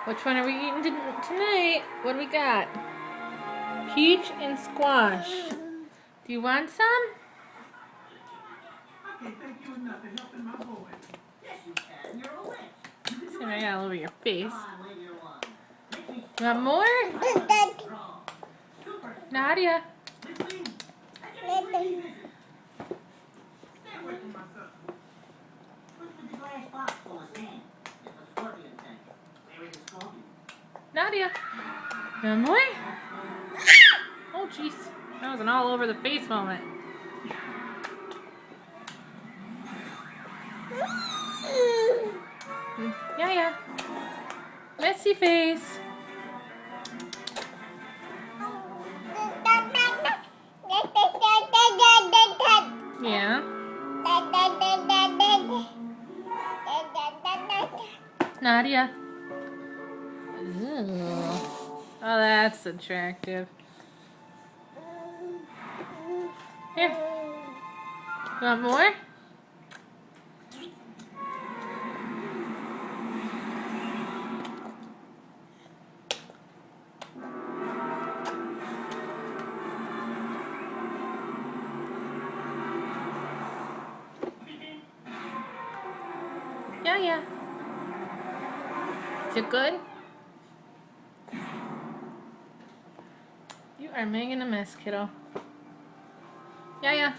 Which one are we eating tonight? What do we got? Peach and squash. Do you want some? It's gonna get all over your face. You want more? Nadia. Nadia. You want more? Oh, jeez. That was an all over the face moment. Yeah. Messy face. Yeah. Nadia. Ooh. Oh, that's attractive. Here. You want more? Yeah. Is it good? You are making a mess, kiddo. Yeah.